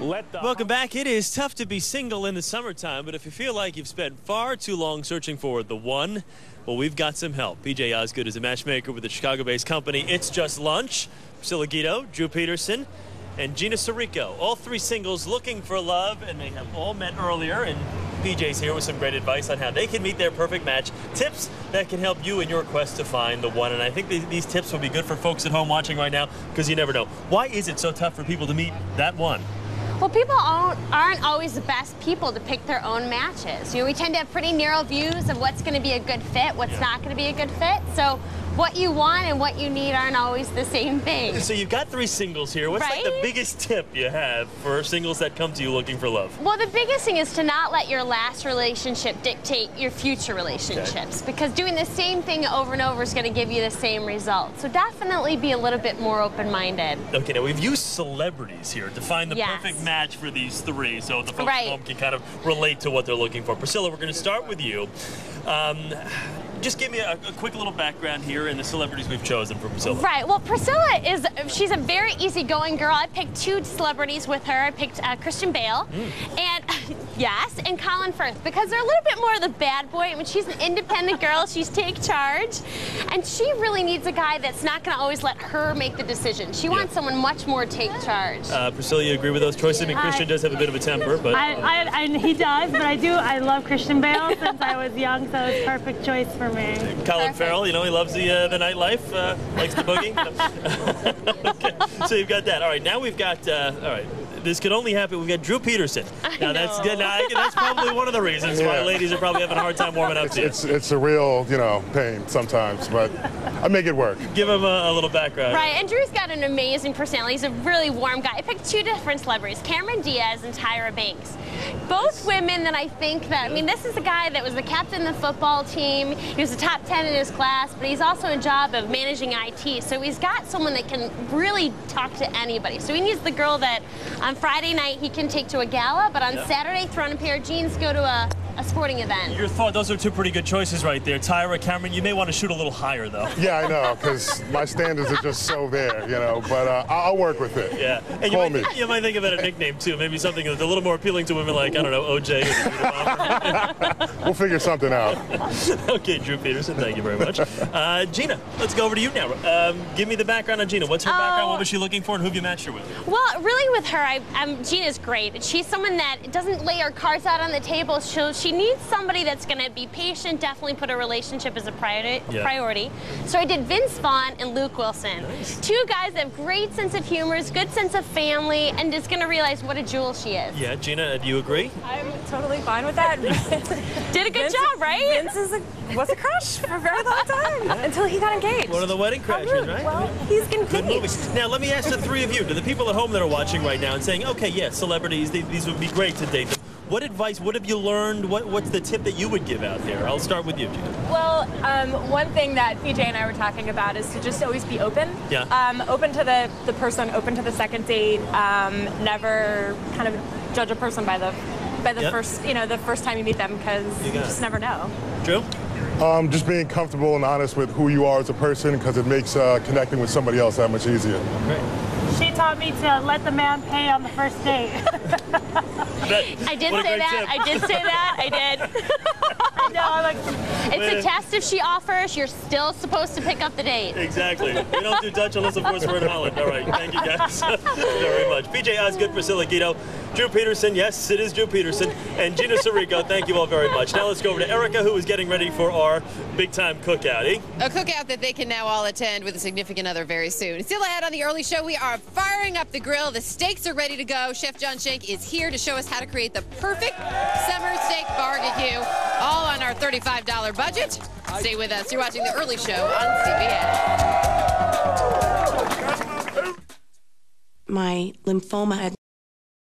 Welcome back. It is tough to be single in the summertime, but if you feel like you've spent far too long searching for the one, well, we've got some help. PJ Osgood is a matchmaker with the Chicago-based company It's Just Lunch. Priscilla Guido, Drew Peterson, and Gina Sirico. All three singles looking for love, and they have all met earlier. And PJ's here with some great advice on how they can meet their perfect match. Tips that can help you in your quest to find the one. And I think these tips will be good for folks at home watching right now, because you never know. Why is it so tough for people to meet that one? Well, people aren't always the best people to pick their own matches. You know, we tend to have pretty narrow views of what's going to be a good fit, what's not going to be a good fit. So what you want and what you need aren't always the same thing. So you've got three singles here. What's like the biggest tip you have for singles that come to you looking for love? Well, the biggest thing is to not let your last relationship dictate your future relationships, because doing the same thing over and over is going to give you the same result. So definitely be a little bit more open-minded. Okay, now we've used celebrities here to find the perfect match for these three, so the folks at home can kind of relate to what they're looking for. Priscilla, we're going to start with you. Just give me a quick little background here and the celebrities we've chosen for Priscilla. Right. Well, Priscilla she's a very easygoing girl. I picked two celebrities with her. I picked Christian Bale and and Colin Firth, because they're a little bit more of the bad boy. I mean, she's an independent girl. She's take charge, and she really needs a guy that's not going to always let her make the decision. She wants someone much more take charge. Priscilla, you agree with those choices? I mean, Christian does have a bit of a temper, but he does. But I love Christian Bale since I was young, so it's a perfect choice for me. Colin Farrell, you know, he loves the nightlife, likes the boogie. Okay, so you've got that. All right, now we've got, all right, this could only happen. We've got Drew Peterson. Now that's probably one of the reasons why ladies are probably having a hard time warming up to you. It's a real, pain sometimes, but I make it work. Give him a little background. Right, and Drew's got an amazing personality. He's a really warm guy. I picked two different celebrities, Cameron Diaz and Tyra Banks. Both women that I think that, I mean, this is a guy that was the captain of the football team. He was the top 10 in his class, but he's also in a job of managing IT. So he's got someone that can really talk to anybody. So he needs the girl that on Friday night he can take to a gala, but on Saturday throw on a pair of jeans, go to a sporting event. Your thought, those are two pretty good choices right there. Tyra, Cameron, you may want to shoot a little higher, though. Yeah, I know, because my standards are just so there, but I'll work with it. Yeah. And you might think about a nickname, too. Maybe something that's a little more appealing to women like, I don't know, OJ. We'll figure something out. Okay, Drew Peterson, thank you very much. Gina, let's go over to you now. Give me the background on Gina. What's her background? What was she looking for, and who have you matched her with? Well, really with her, Gina's great. She's someone that doesn't lay her cards out on the table. She needs somebody that's going to be patient, definitely put a relationship as a priority. So I did Vince Vaughn and Luke Wilson. Nice. Two guys that have great sense of humor, good sense of family, and is going to realize what a jewel she is. Yeah, Gina, do you agree? I'm totally fine with that. Did a good job, right? Vince was a crush for a very long time until he got engaged. One of the wedding crashers, right? Well, he's engaged. Now, let me ask the three of you, to the people at home that are watching right now and saying, okay, yes, celebrities, these would be great to date them. What advice, what have you learned? What's the tip that you would give out there? I'll start with you, Gina. Well, one thing that PJ and I were talking about is to just always be open. Yeah. Open to the person, open to the second date. Never kind of judge a person by the first, the first time you meet them, because you just never know. Drew? Just being comfortable and honest with who you are as a person, because it makes connecting with somebody else that much easier. Great. She taught me to let the man pay on the first date. I did say that. I did say that. I did. I know. It's a test. If she offers, you're still supposed to pick up the date. Exactly. We don't do Dutch unless, of course, we're in Holland. All right. Thank you, guys, very much. PJ Osgood, Priscilla Guido, Drew Peterson. Yes, it is Drew Peterson. And Gina Sirico. Thank you all very much. Now let's go over to Erica, who is getting ready for our big-time cookout. A cookout that they can now all attend with a significant other very soon. Still ahead on the early show, we are firing up the grill. The steaks are ready to go. Chef John Shank is here to show us how to create the perfect summer steak barbecue, all on our $35 budget. Stay with us. You're watching The Early Show on CBS. My lymphoma had